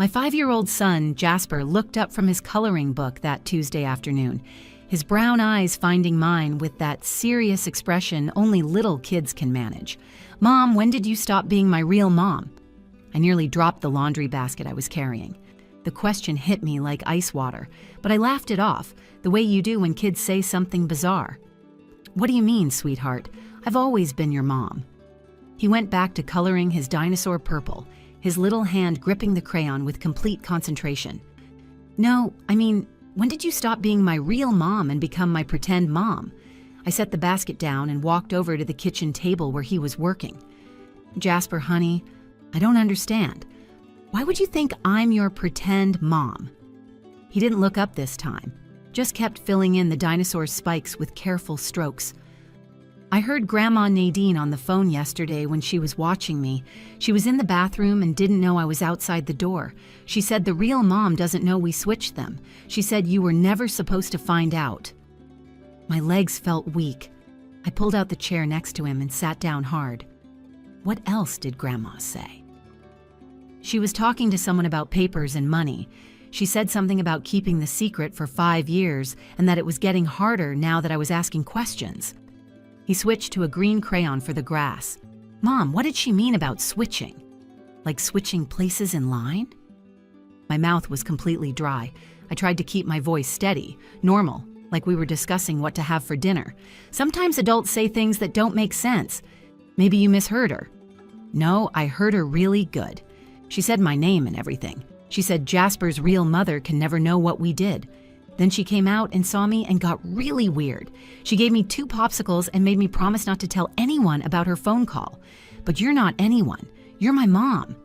My 5-year-old son, Jasper, looked up from his coloring book that Tuesday afternoon, his brown eyes finding mine with that serious expression only little kids can manage. "Mom, when did you stop being my real mom?" I nearly dropped the laundry basket I was carrying. The question hit me like ice water, but I laughed it off, the way you do when kids say something bizarre. "What do you mean, sweetheart? I've always been your mom." He went back to coloring his dinosaur purple, his little hand gripping the crayon with complete concentration. "No, I mean, when did you stop being my real mom and become my pretend mom?" I set the basket down and walked over to the kitchen table where he was working. "Jasper, honey, I don't understand. Why would you think I'm your pretend mom?" He didn't look up this time, just kept filling in the dinosaur spikes with careful strokes. "I heard Grandma Nadine on the phone yesterday when she was watching me. She was in the bathroom and didn't know I was outside the door. She said the real mom doesn't know we switched them. She said you were never supposed to find out." My legs felt weak. I pulled out the chair next to him and sat down hard. What else did Grandma say? She was talking to someone about papers and money. She said something about keeping the secret for 5 years and that it was getting harder now that I was asking questions. He switched to a green crayon for the grass. "Mom, what did she mean about switching? Like switching places in line?" My mouth was completely dry. I tried to keep my voice steady, normal, like we were discussing what to have for dinner. Sometimes adults say things that don't make sense. Maybe you misheard her. No, I heard her really good. She said my name and everything. She said Jasper's real mother can never know what we did. Then she came out and saw me and got really weird. She gave me 2 popsicles and made me promise not to tell anyone about her phone call. "But you're not anyone. You're my mom."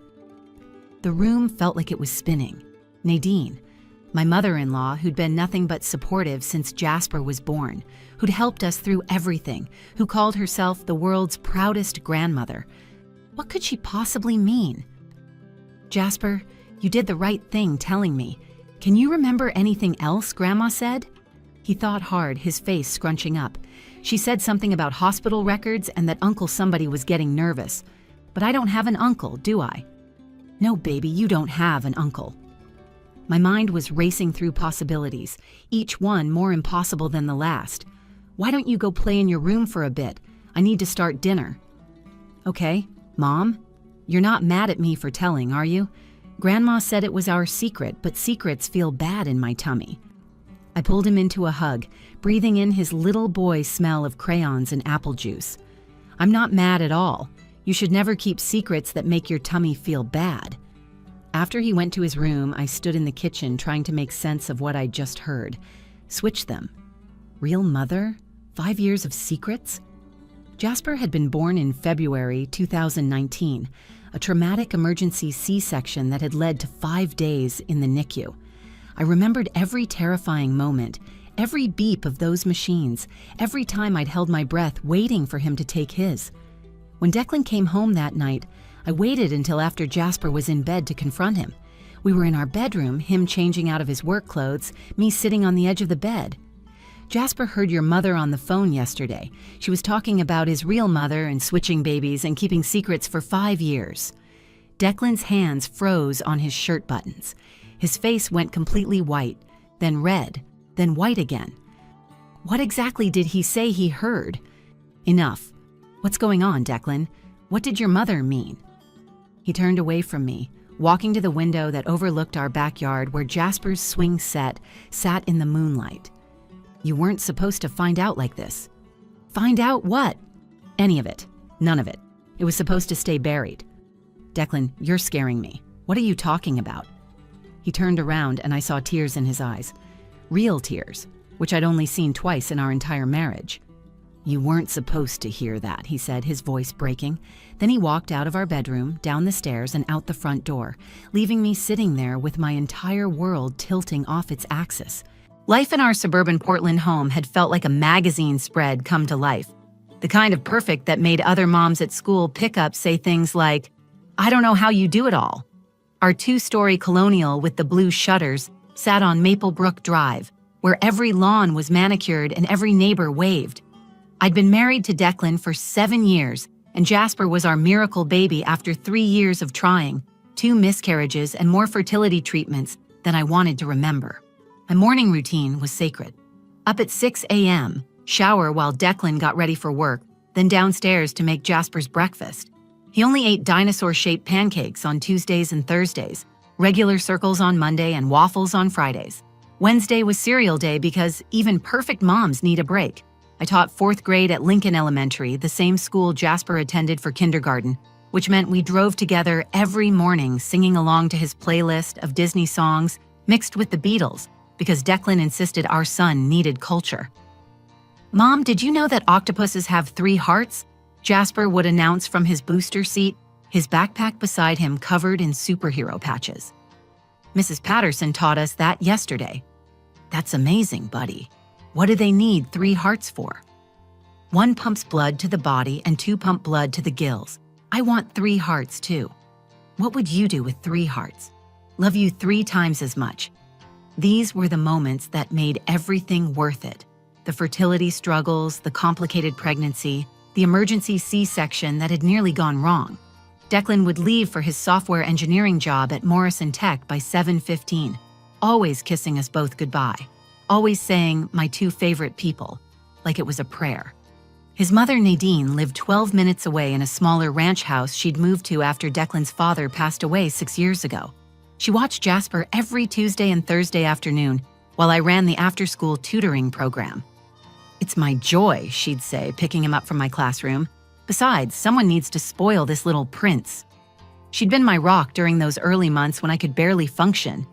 The room felt like it was spinning. Nadine, my mother-in-law, who'd been nothing but supportive since Jasper was born, who'd helped us through everything, who called herself the world's proudest grandmother. What could she possibly mean? "Jasper, you did the right thing telling me. Can you remember anything else Grandma said?" He thought hard, his face scrunching up. "She said something about hospital records and that Uncle somebody was getting nervous. But I don't have an uncle, do I?" "No, baby, you don't have an uncle." My mind was racing through possibilities, each one more impossible than the last. "Why don't you go play in your room for a bit? I need to start dinner." "Okay, Mom, you're not mad at me for telling, are you? Grandma said it was our secret, but secrets feel bad in my tummy." I pulled him into a hug, breathing in his little boy smell of crayons and apple juice. "I'm not mad at all. You should never keep secrets that make your tummy feel bad." After he went to his room, I stood in the kitchen trying to make sense of what I'd just heard. Switch them. Real mother? 5 years of secrets? Jasper had been born in February 2019, a traumatic emergency C-section that had led to 5 days in the NICU. I remembered every terrifying moment, every beep of those machines, every time I'd held my breath waiting for him to take his. When Declan came home that night, I waited until after Jasper was in bed to confront him. We were in our bedroom, him changing out of his work clothes, me sitting on the edge of the bed. "Jasper heard your mother on the phone yesterday. She was talking about his real mother and switching babies and keeping secrets for 5 years. Declan's hands froze on his shirt buttons. His face went completely white, then red, then white again. What exactly did he say he heard? Enough. What's going on, Declan? What did your mother mean? He turned away from me, walking to the window that overlooked our backyard where Jasper's swing set sat in the moonlight. You weren't supposed to find out like this. Find out what? Any of it. None of it. It was supposed to stay buried. Declan, you're scaring me. What are you talking about? He turned around and I saw tears in his eyes. Real tears, which I'd only seen twice in our entire marriage. You weren't supposed to hear that, he said, his voice breaking. Then he walked out of our bedroom, down the stairs, and out the front door, leaving me sitting there with my entire world tilting off its axis. Life in our suburban Portland home had felt like a magazine spread come to life. The kind of perfect that made other moms at school pick up say things like, I don't know how you do it all. Our 2-story colonial with the blue shutters sat on Maplebrook Drive, where every lawn was manicured and every neighbor waved. I'd been married to Declan for 7 years, and Jasper was our miracle baby after 3 years of trying. 2 miscarriages, and more fertility treatments than I wanted to remember. My morning routine was sacred. Up at 6 a.m., shower while Declan got ready for work, then downstairs to make Jasper's breakfast. He only ate dinosaur-shaped pancakes on Tuesdays and Thursdays, regular circles on Monday, and waffles on Fridays. Wednesday was cereal day because even perfect moms need a break. I taught 4th grade at Lincoln Elementary, the same school Jasper attended for kindergarten, which meant we drove together every morning singing along to his playlist of Disney songs mixed with the Beatles because Declan insisted our son needed culture. "Mom, did you know that octopuses have 3 hearts?" Jasper would announce from his booster seat, his backpack beside him covered in superhero patches. "Mrs. Patterson taught us that yesterday." "That's amazing, buddy. What do they need 3 hearts for?" "1 pumps blood to the body and 2 pump blood to the gills. I want 3 hearts too." "What would you do with 3 hearts?" "Love you 3 times as much." These were the moments that made everything worth it. The fertility struggles, the complicated pregnancy, the emergency C-section that had nearly gone wrong. Declan would leave for his software engineering job at Morrison Tech by 7:15, always kissing us both goodbye, always saying "my 2 favorite people," like it was a prayer. His mother, Nadine, lived 12 minutes away in a smaller ranch house she'd moved to after Declan's father passed away 6 years ago. She watched Jasper every Tuesday and Thursday afternoon while I ran the after-school tutoring program. "It's my joy," she'd say, picking him up from my classroom. "Besides, someone needs to spoil this little prince." She'd been my rock during those early months when I could barely function.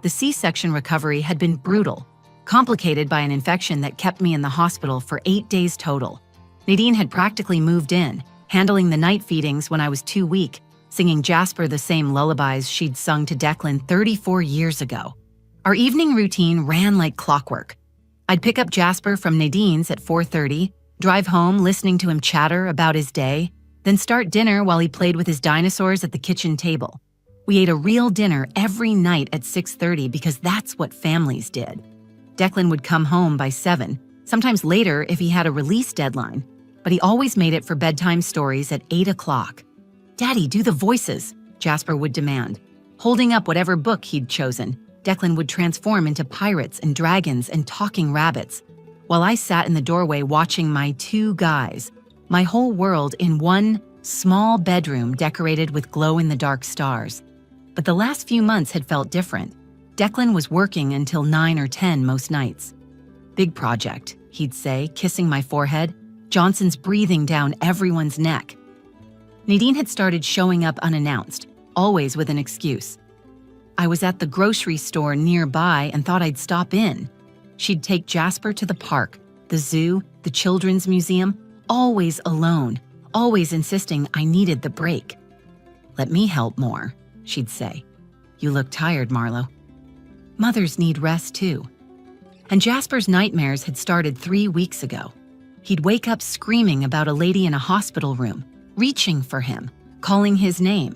The C-section recovery had been brutal, complicated by an infection that kept me in the hospital for 8 days total. Nadine had practically moved in, handling the night feedings when I was too weak, singing Jasper the same lullabies she'd sung to Declan 34 years ago. Our evening routine ran like clockwork. I'd pick up Jasper from Nadine's at 4:30, drive home listening to him chatter about his day, then start dinner while he played with his dinosaurs at the kitchen table. We ate a real dinner every night at 6:30 because that's what families did. Declan would come home by 7, sometimes later if he had a release deadline, but he always made it for bedtime stories at 8 o'clock. "Daddy, do the voices," Jasper would demand. Holding up whatever book he'd chosen, Declan would transform into pirates and dragons and talking rabbits, while I sat in the doorway watching my 2 guys, my whole world in one small bedroom decorated with glow-in-the-dark stars. But the last few months had felt different. Declan was working until 9 or 10 most nights. "Big project," he'd say, kissing my forehead. "Johnson's breathing down everyone's neck." Nadine had started showing up unannounced, always with an excuse. I was at the grocery store nearby and thought I'd stop in. She'd take Jasper to the park, the zoo, the children's museum, always alone, always insisting I needed the break. "Let me help more," she'd say. "You look tired, Marlo." Mothers need rest too. And Jasper's nightmares had started 3 weeks ago. He'd wake up screaming about a lady in a hospital room, reaching for him, calling his name.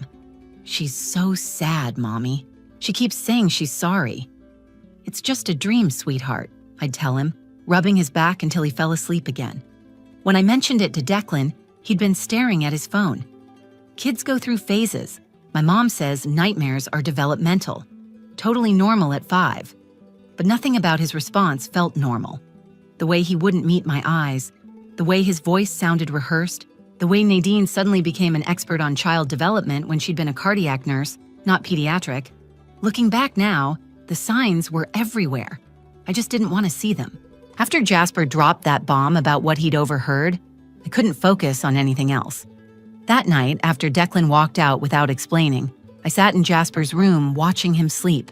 "She's so sad, Mommy. She keeps saying she's sorry." "It's just a dream, sweetheart," I'd tell him, rubbing his back until he fell asleep again. When I mentioned it to Declan, he'd been staring at his phone. Kids go through phases. My mom says nightmares are developmental, totally normal at 5. But nothing about his response felt normal. The way he wouldn't meet my eyes, the way his voice sounded rehearsed, the way Nadine suddenly became an expert on child development when she'd been a cardiac nurse, not pediatric. Looking back now, the signs were everywhere. I just didn't want to see them. After Jasper dropped that bomb about what he'd overheard, I couldn't focus on anything else. That night, after Declan walked out without explaining, I sat in Jasper's room watching him sleep.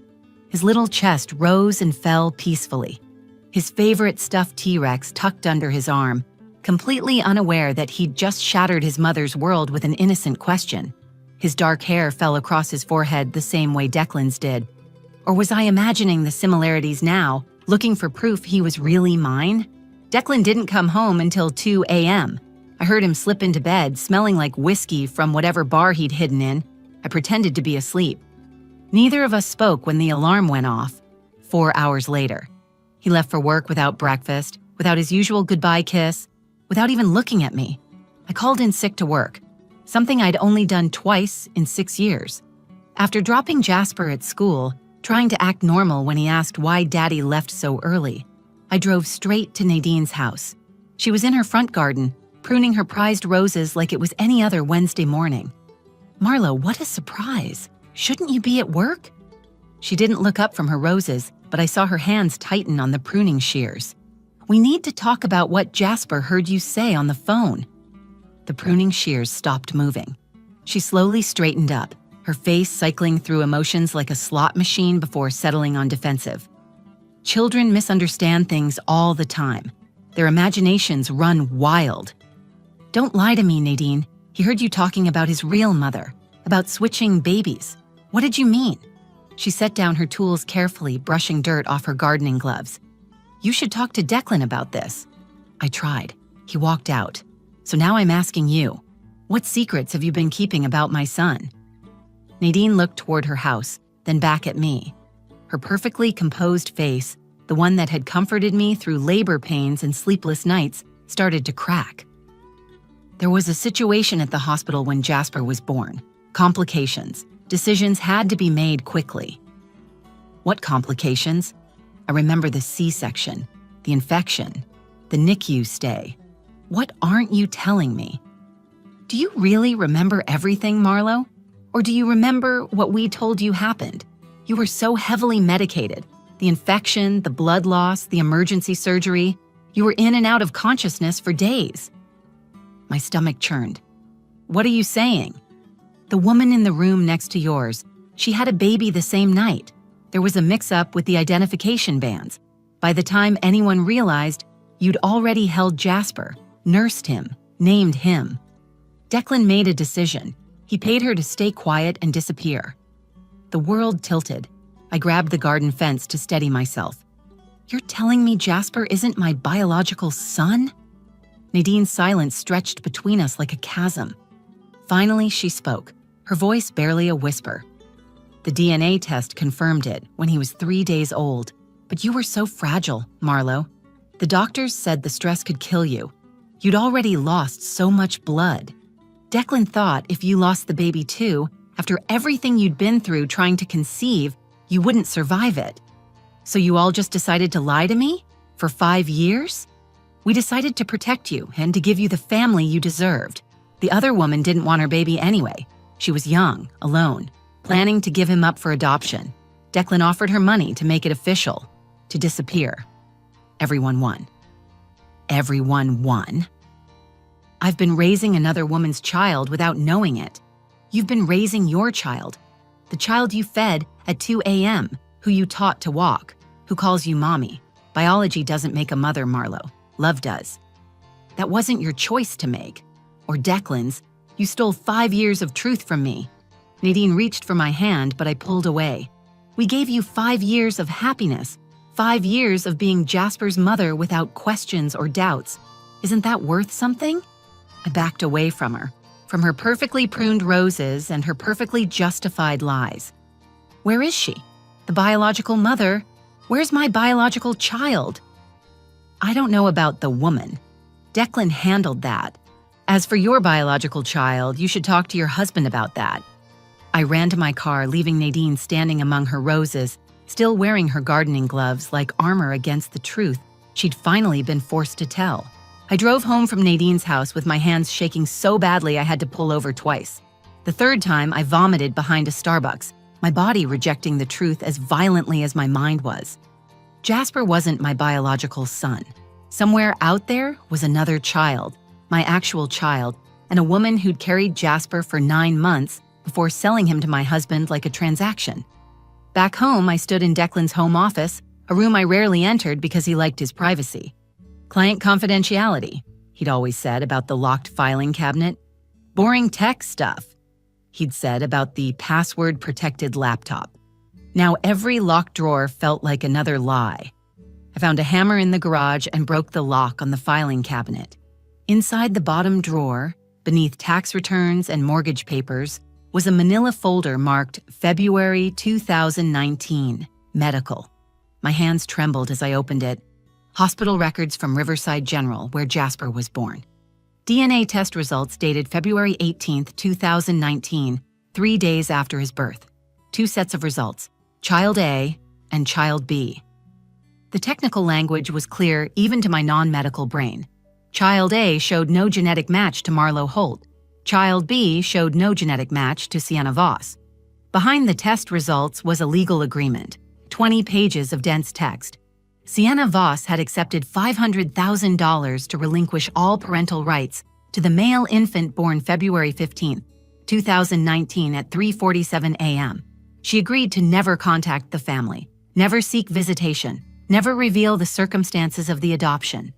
His little chest rose and fell peacefully. His favorite stuffed T-Rex tucked under his arm, completely unaware that he'd just shattered his mother's world with an innocent question. His dark hair fell across his forehead the same way Declan's did. Or was I imagining the similarities now, looking for proof he was really mine? Declan didn't come home until 2 a.m. I heard him slip into bed, smelling like whiskey from whatever bar he'd hidden in. I pretended to be asleep. Neither of us spoke when the alarm went off. 4 hours later. He left for work without breakfast, without his usual goodbye kiss, without even looking at me. I called in sick to work, something I'd only done twice in 6 years. After dropping Jasper at school, trying to act normal when he asked why Daddy left so early, I drove straight to Nadine's house. She was in her front garden, pruning her prized roses like it was any other Wednesday morning. "Marlo, what a surprise. Shouldn't you be at work?" She didn't look up from her roses, but I saw her hands tighten on the pruning shears. "We need to talk about what Jasper heard you say on the phone." The pruning shears stopped moving. She slowly straightened up, her face cycling through emotions like a slot machine before settling on defensive. Children misunderstand things all the time. Their imaginations run wild. "Don't lie to me, Nadine. He heard you talking about his real mother, about switching babies. What did you mean?" She set down her tools carefully, brushing dirt off her gardening gloves. "You should talk to Declan about this." I tried. He walked out. "So now I'm asking you, what secrets have you been keeping about my son?" Nadine looked toward her house, then back at me. Her perfectly composed face, the one that had comforted me through labor pains and sleepless nights, started to crack. "There was a situation at the hospital when Jasper was born. Complications. Decisions had to be made quickly." "What complications?" I remember the C-section, the infection, the NICU stay. "What aren't you telling me?" "Do you really remember everything, Marlo? Or do you remember what we told you happened? You were so heavily medicated. The infection, the blood loss, the emergency surgery. You were in and out of consciousness for days." My stomach churned. "What are you saying?" "The woman in the room next to yours, she had a baby the same night. There was a mix-up with the identification bands. By the time anyone realized, you'd already held Jasper, nursed him, named him. Declan made a decision. He paid her to stay quiet and disappear." The world tilted. I grabbed the garden fence to steady myself. "You're telling me Jasper isn't my biological son?" Nadine's silence stretched between us like a chasm. Finally, she spoke, her voice barely a whisper. "The DNA test confirmed it when he was 3 days old. But you were so fragile, Marlo. The doctors said the stress could kill you. You'd already lost so much blood. Declan thought if you lost the baby too, after everything you'd been through trying to conceive, you wouldn't survive it. So you all just decided to lie to me? For 5 years? We decided to protect you and to give you the family you deserved. The other woman didn't want her baby anyway. She was young, alone, planning to give him up for adoption. Declan offered her money to make it official, to disappear. Everyone won." "Everyone won?" "I've been raising another woman's child without knowing it. You've been raising your child, the child you fed at 2 a.m., who you taught to walk, who calls you mommy. Biology doesn't make a mother, Marlo. Love does. That wasn't your choice to make. Or Declan's. You stole 5 years of truth from me." Nadine reached for my hand, but I pulled away. "We gave you 5 years of happiness, 5 years of being Jasper's mother without questions or doubts. Isn't that worth something?" I backed away from her perfectly pruned roses and her perfectly justified lies. "Where is she? The biological mother? Where's my biological child?" "I don't know about the woman. Declan handled that. As for your biological child, you should talk to your husband about that." I ran to my car, leaving Nadine standing among her roses, still wearing her gardening gloves like armor against the truth she'd finally been forced to tell. I drove home from Nadine's house with my hands shaking so badly I had to pull over twice. The third time, I vomited behind a Starbucks, my body rejecting the truth as violently as my mind was. Jasper wasn't my biological son. Somewhere out there was another child, my actual child, and a woman who'd carried Jasper for 9 months before selling him to my husband like a transaction. Back home, I stood in Declan's home office, a room I rarely entered because he liked his privacy. Client confidentiality, he'd always said about the locked filing cabinet. Boring tech stuff, he'd said about the password-protected laptop. Now every locked drawer felt like another lie. I found a hammer in the garage and broke the lock on the filing cabinet. Inside the bottom drawer, beneath tax returns and mortgage papers, was a manila folder marked February 2019, medical. My hands trembled as I opened it. Hospital records from Riverside General, where Jasper was born. DNA test results dated February 18, 2019, 3 days after his birth. 2 sets of results, Child A and Child B. The technical language was clear even to my non-medical brain. Child A showed no genetic match to Marlo Holt. Child B showed no genetic match to Sienna Voss. Behind the test results was a legal agreement, 20 pages of dense text. Sienna Voss had accepted $500,000 to relinquish all parental rights to the male infant born February 15, 2019 at 3:47 a.m. She agreed to never contact the family, never seek visitation, never reveal the circumstances of the adoption.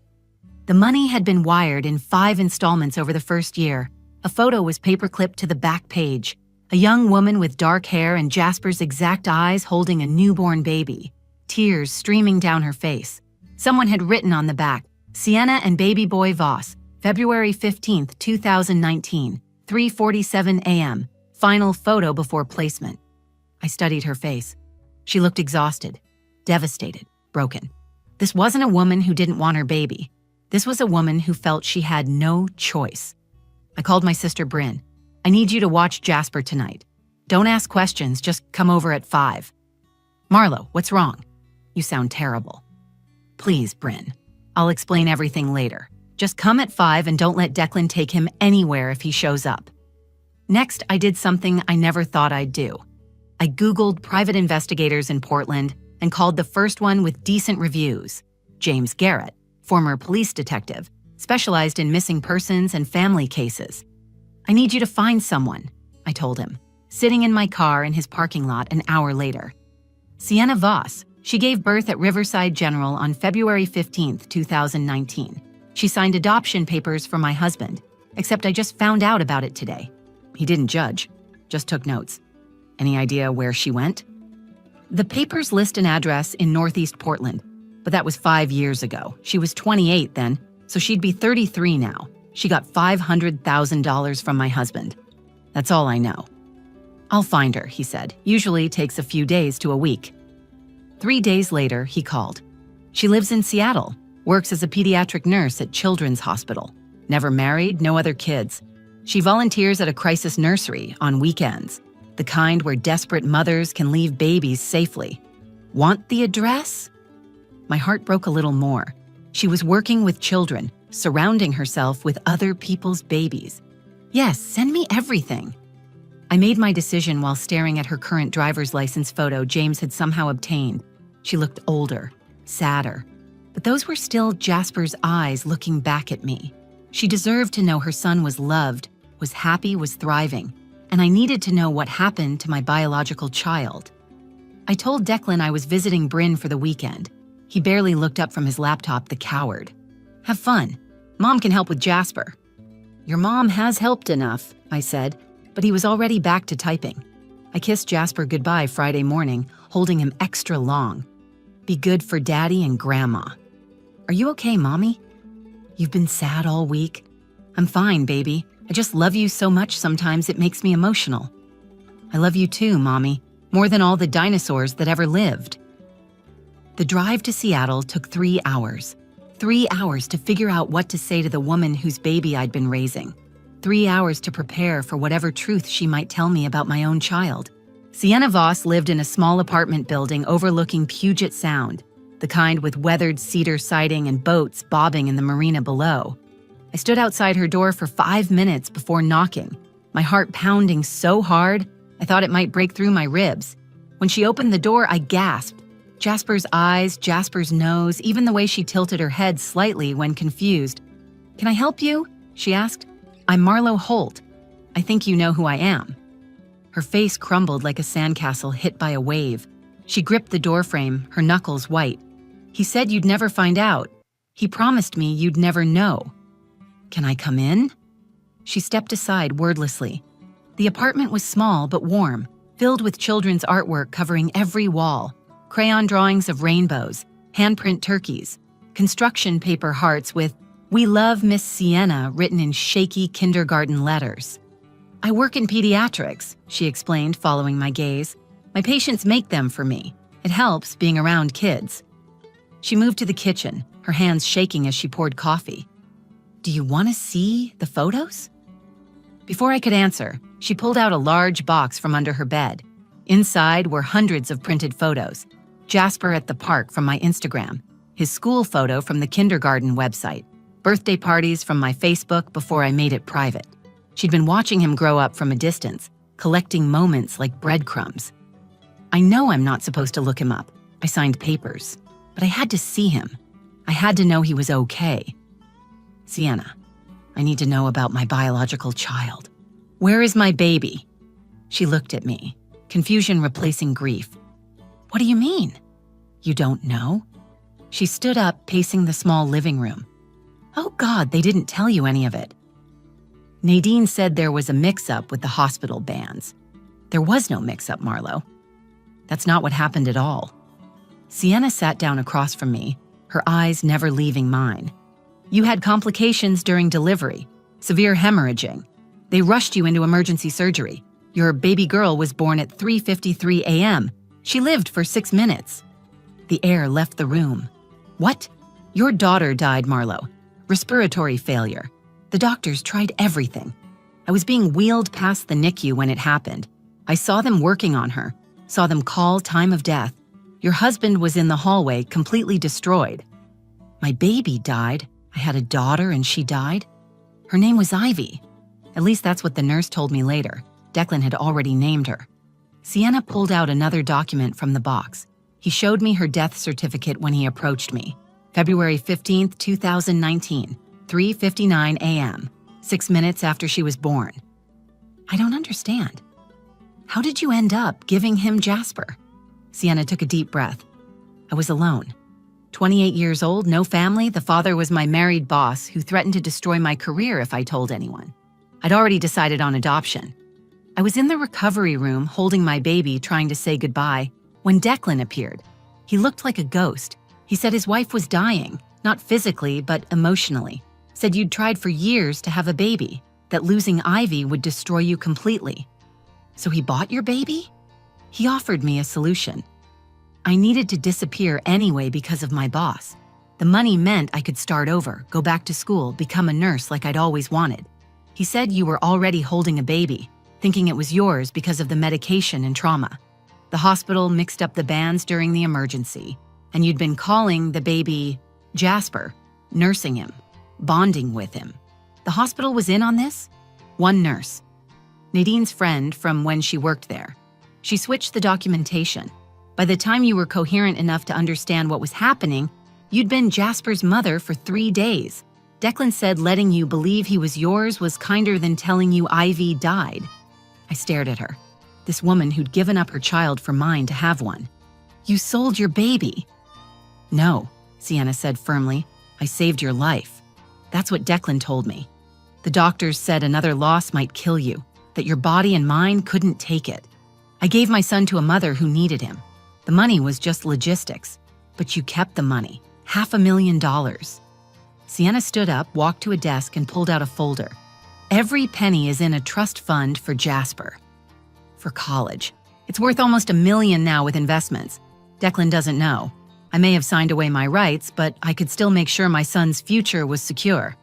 The money had been wired in 5 installments over the first year. A photo was paperclipped to the back page, a young woman with dark hair and Jasper's exact eyes holding a newborn baby, tears streaming down her face. Someone had written on the back, Sienna and baby boy Voss, February 15, 2019, 3:47 a.m., final photo before placement. I studied her face. She looked exhausted, devastated, broken. This wasn't a woman who didn't want her baby. This was a woman who felt she had no choice. I called my sister Bryn. I need you to watch Jasper tonight. Don't ask questions, just come over at 5. Marlo, what's wrong? You sound terrible. Please, Bryn. I'll explain everything later. Just come at 5 and don't let Declan take him anywhere if he shows up. Next, I did something I never thought I'd do. I Googled private investigators in Portland and called the first one with decent reviews, James Garrett, former police detective, specialized in missing persons and family cases. I need you to find someone, I told him, sitting in my car in his parking lot an hour later. Sienna Voss. She gave birth at Riverside General on February 15, 2019. She signed adoption papers for my husband, except I just found out about it today. He didn't judge, just took notes. Any idea where she went? The papers list an address in Northeast Portland, but that was 5 years ago. She was 28 then, so she'd be 33 now. She got $500,000 from my husband. That's all I know. I'll find her, he said. Usually takes a few days to a week. 3 days later, he called. She lives in Seattle, works as a pediatric nurse at Children's Hospital. Never married, no other kids. She volunteers at a crisis nursery on weekends, the kind where desperate mothers can leave babies safely. Want the address? My heart broke a little more. She was working with children, surrounding herself with other people's babies. Yes, send me everything. I made my decision while staring at her current driver's license photo James had somehow obtained. She looked older, sadder, but those were still Jasper's eyes looking back at me. She deserved to know her son was loved, was happy, was thriving, and I needed to know what happened to my biological child. I told Declan I was visiting Bryn for the weekend. He barely looked up from his laptop, the coward. Have fun. Mom can help with Jasper. Your mom has helped enough, I said, but he was already back to typing. I kissed Jasper goodbye Friday morning, holding him extra long. Be good for Daddy and Grandma. Are you okay, Mommy? You've been sad all week. I'm fine, baby. I just love you so much sometimes it makes me emotional. I love you too, Mommy, more than all the dinosaurs that ever lived. The drive to Seattle took 3 hours. 3 hours to figure out what to say to the woman whose baby I'd been raising. 3 hours to prepare for whatever truth she might tell me about my own child. Sienna Voss lived in a small apartment building overlooking Puget Sound, the kind with weathered cedar siding and boats bobbing in the marina below. I stood outside her door for 5 minutes before knocking, my heart pounding so hard I thought it might break through my ribs. When she opened the door, I gasped. Jasper's eyes, Jasper's nose, even the way she tilted her head slightly when confused. Can I help you? She asked. I'm Marlo Holt. I think you know who I am. Her face crumbled like a sandcastle hit by a wave. She gripped the doorframe, her knuckles white. He said you'd never find out. He promised me you'd never know. Can I come in? She stepped aside wordlessly. The apartment was small but warm, filled with children's artwork covering every wall. Crayon drawings of rainbows, handprint turkeys, construction paper hearts with "We love Miss Sienna" written in shaky kindergarten letters. I work in pediatrics, she explained, following my gaze. My patients make them for me. It helps being around kids. She moved to the kitchen, her hands shaking as she poured coffee. Do you want to see the photos? Before I could answer, she pulled out a large box from under her bed. Inside were hundreds of printed photos. Jasper at the park from my Instagram, his school photo from the kindergarten website, birthday parties from my Facebook before I made it private. She'd been watching him grow up from a distance, collecting moments like breadcrumbs. I know I'm not supposed to look him up. I signed papers, but I had to see him. I had to know he was okay. Sienna, I need to know about my biological child. Where is my baby? She looked at me, confusion replacing grief. What do you mean? You don't know? She stood up, pacing the small living room. Oh God, they didn't tell you any of it. Nadine said there was a mix-up with the hospital bans. There was no mix-up, Marlo. That's not what happened at all. Sienna sat down across from me, her eyes never leaving mine. You had complications during delivery, severe hemorrhaging. They rushed you into emergency surgery. Your baby girl was born at 3:53 a.m. She lived for 6 minutes. The air left the room. What? Your daughter died, Marlo. Respiratory failure. The doctors tried everything. I was being wheeled past the NICU when it happened. I saw them working on her, saw them call time of death. Your husband was in the hallway, completely destroyed. My baby died. I had a daughter and she died. Her name was Ivy. At least that's what the nurse told me later. Declan had already named her. Sienna pulled out another document from the box. He showed me her death certificate when he approached me. February 15th, 2019, 3:59 a.m., 6 minutes after she was born. I don't understand. How did you end up giving him Jasper? Sienna took a deep breath. I was alone. 28 years old, no family, the father was my married boss who threatened to destroy my career if I told anyone. I'd already decided on adoption. I was in the recovery room holding my baby trying to say goodbye when Declan appeared. He looked like a ghost. He said his wife was dying, not physically but emotionally. Said you'd tried for years to have a baby, that losing Ivy would destroy you completely. So he bought your baby? He offered me a solution. I needed to disappear anyway because of my boss. The money meant I could start over, go back to school, become a nurse like I'd always wanted. He said you were already holding a baby, thinking it was yours because of the medication and trauma. The hospital mixed up the bands during the emergency, and you'd been calling the baby Jasper, nursing him, bonding with him. The hospital was in on this? One nurse. Nadine's friend from when she worked there. She switched the documentation. By the time you were coherent enough to understand what was happening, you'd been Jasper's mother for 3 days. Declan said letting you believe he was yours was kinder than telling you Ivy died. I stared at her. This woman who'd given up her child for mine to have one. You sold your baby. No, Sienna said firmly. I saved your life. That's what Declan told me. The doctors said another loss might kill you, that your body and mind couldn't take it. I gave my son to a mother who needed him. The money was just logistics, but you kept the money, $500,000. Sienna stood up, walked to a desk, and pulled out a folder. Every penny is in a trust fund for Jasper. For college. It's worth almost $1 million now with investments. Declan doesn't know. I may have signed away my rights, but I could still make sure my son's future was secure.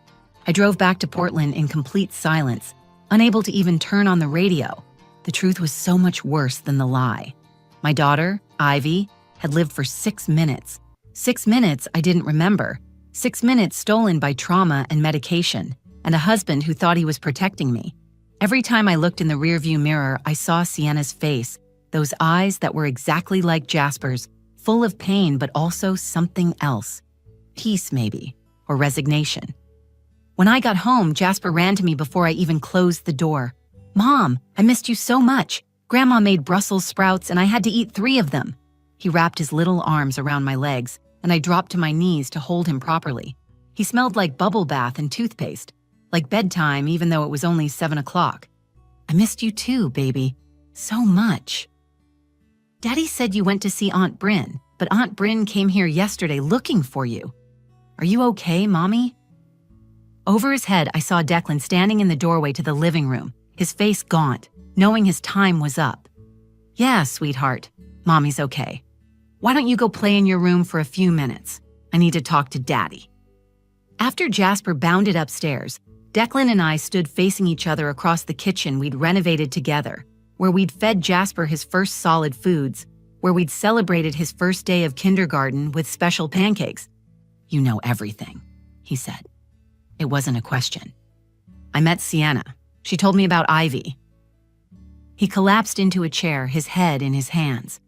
I drove back to Portland in complete silence, unable to even turn on the radio. The truth was so much worse than the lie. My daughter, Ivy, had lived for 6 minutes. 6 minutes I didn't remember. 6 minutes stolen by trauma and medication, and a husband who thought he was protecting me. Every time I looked in the rearview mirror, I saw Sienna's face, those eyes that were exactly like Jasper's, full of pain but also something else. Peace, maybe, or resignation. When I got home, Jasper ran to me before I even closed the door. Mom, I missed you so much. Grandma made Brussels sprouts and I had to eat 3 of them. He wrapped his little arms around my legs, and I dropped to my knees to hold him properly. He smelled like bubble bath and toothpaste, like bedtime even though it was only 7 o'clock. I missed you too, baby. So much. Daddy said you went to see Aunt Bryn, but Aunt Bryn came here yesterday looking for you. Are you okay, Mommy? Over his head, I saw Declan standing in the doorway to the living room, his face gaunt, knowing his time was up. Yeah, sweetheart. Mommy's okay. Why don't you go play in your room for a few minutes? I need to talk to Daddy. After Jasper bounded upstairs, Declan and I stood facing each other across the kitchen we'd renovated together. where we'd fed Jasper his first solid foods, where we'd celebrated his first day of kindergarten with special pancakes. "You know everything," he said. It wasn't a question. "I met Sienna. She told me about Ivy." He collapsed into a chair, his head in his hands.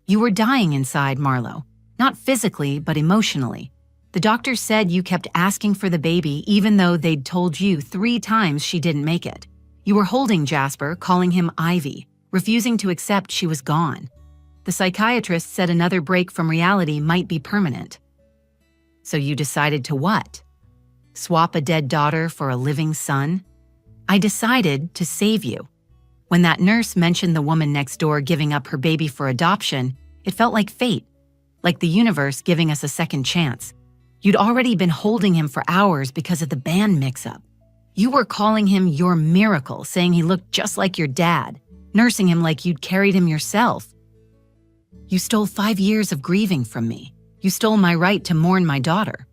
"You were dying inside, Marlo. Not physically, but emotionally. The doctor said you kept asking for the baby even though they'd told you 3 times she didn't make it. You were holding Jasper, calling him Ivy, refusing to accept she was gone. The psychiatrist said another break from reality might be permanent. So you decided to what? Swap a dead daughter for a living son? I decided to save you. When that nurse mentioned the woman next door giving up her baby for adoption, it felt like fate, like the universe giving us a second chance. You'd already been holding him for hours because of the band mix-up. You were calling him your miracle, saying he looked just like your dad, nursing him like you'd carried him yourself. You stole 5 years of grieving from me. You stole my right to mourn my daughter.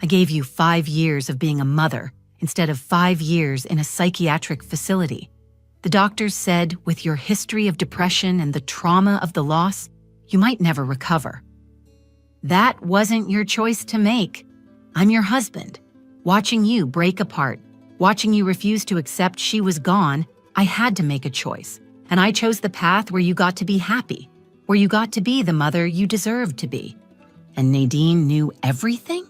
I gave you 5 years of being a mother instead of 5 years in a psychiatric facility. The doctors said with your history of depression and the trauma of the loss, you might never recover. That wasn't your choice to make. I'm your husband. Watching you break apart, watching you refuse to accept she was gone, I had to make a choice. And I chose the path where you got to be happy, where you got to be the mother you deserved to be. And Nadine knew everything?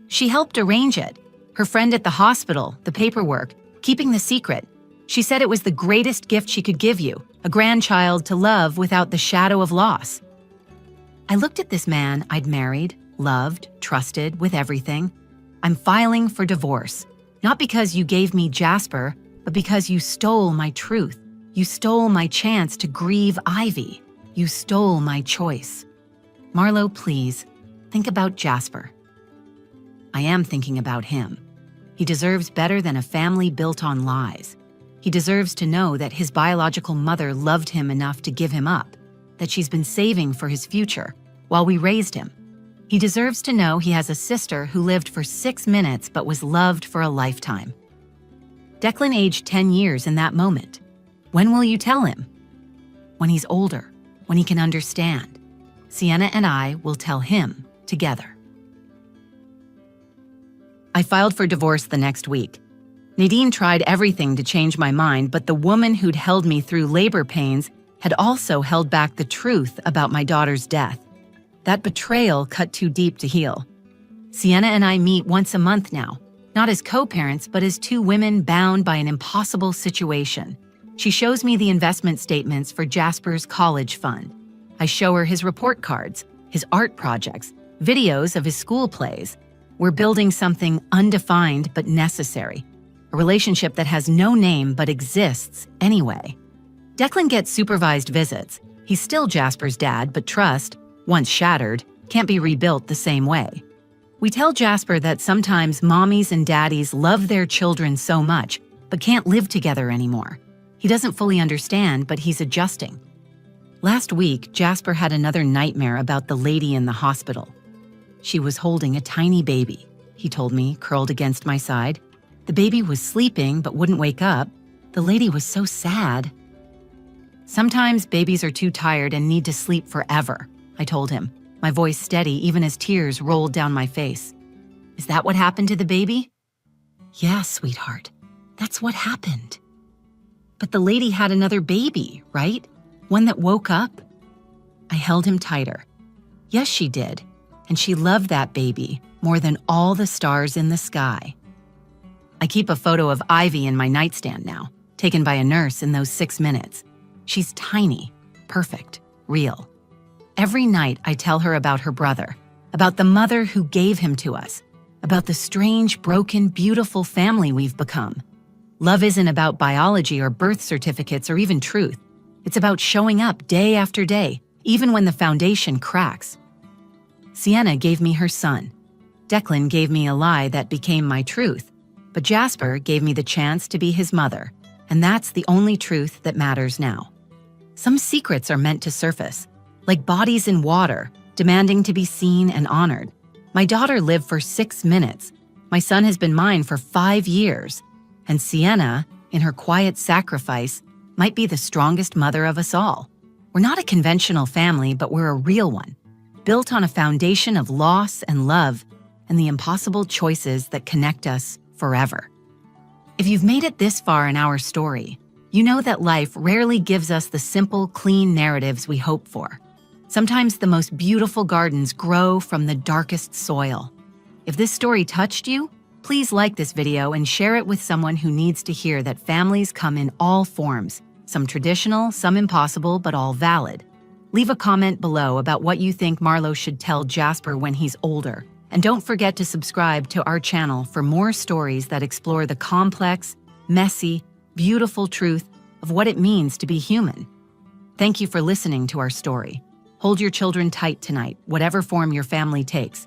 She helped arrange it. Her friend at the hospital, the paperwork, keeping the secret. She said it was the greatest gift she could give you, a grandchild to love without the shadow of loss. I looked at this man I'd married, loved, trusted, with everything. I'm filing for divorce, not because you gave me Jasper, but because you stole my truth. You stole my chance to grieve Ivy. You stole my choice. Marlo, please, think about Jasper. I am thinking about him. He deserves better than a family built on lies. He deserves to know that his biological mother loved him enough to give him up, that she's been saving for his future while we raised him. He deserves to know he has a sister who lived for 6 minutes but was loved for a lifetime. Declan aged 10 years in that moment. When will you tell him? When he's older, when he can understand. Sienna and I will tell him together. I filed for divorce the next week. Nadine tried everything to change my mind, but the woman who'd held me through labor pains had also held back the truth about my daughter's death. That betrayal cut too deep to heal. Sienna and I meet once a month now, not as co-parents, but as 2 women bound by an impossible situation. She shows me the investment statements for Jasper's college fund. I show her his report cards, his art projects, videos of his school plays. We're building something undefined but necessary. A relationship that has no name but exists anyway. Declan gets supervised visits. He's still Jasper's dad, but trust, once shattered, can't be rebuilt the same way. We tell Jasper that sometimes mommies and daddies love their children so much, but can't live together anymore. He doesn't fully understand, but he's adjusting. Last week, Jasper had another nightmare about the lady in the hospital. She was holding a tiny baby, he told me, curled against my side. The baby was sleeping but wouldn't wake up. The lady was so sad. Sometimes babies are too tired and need to sleep forever, I told him, my voice steady even as tears rolled down my face. Is that what happened to the baby? Yeah, sweetheart, that's what happened. But the lady had another baby, right? One that woke up? I held him tighter. Yes, she did. And she loved that baby more than all the stars in the sky. I keep a photo of Ivy in my nightstand now, taken by a nurse in those 6 minutes. She's tiny, perfect, real. Every night I tell her about her brother, about the mother who gave him to us, about the strange, broken, beautiful family we've become. Love isn't about biology or birth certificates or even truth. It's about showing up day after day, even when the foundation cracks. Sienna gave me her son. Declan gave me a lie that became my truth. But Jasper gave me the chance to be his mother, and that's the only truth that matters now. Some secrets are meant to surface, like bodies in water, demanding to be seen and honored. My daughter lived for 6 minutes. My son has been mine for 5 years. And Sienna, in her quiet sacrifice, might be the strongest mother of us all. We're not a conventional family, but we're a real one, built on a foundation of loss and love and the impossible choices that connect us forever. If you've made it this far in our story, you know that life rarely gives us the simple, clean narratives we hope for. Sometimes the most beautiful gardens grow from the darkest soil. If this story touched you, please like this video and share it with someone who needs to hear that families come in all forms, some traditional, some impossible, but all valid. Leave a comment below about what you think Marlo should tell Jasper when he's older. And don't forget to subscribe to our channel for more stories that explore the complex, messy, beautiful truth of what it means to be human. Thank you for listening to our story. Hold your children tight tonight, whatever form your family takes,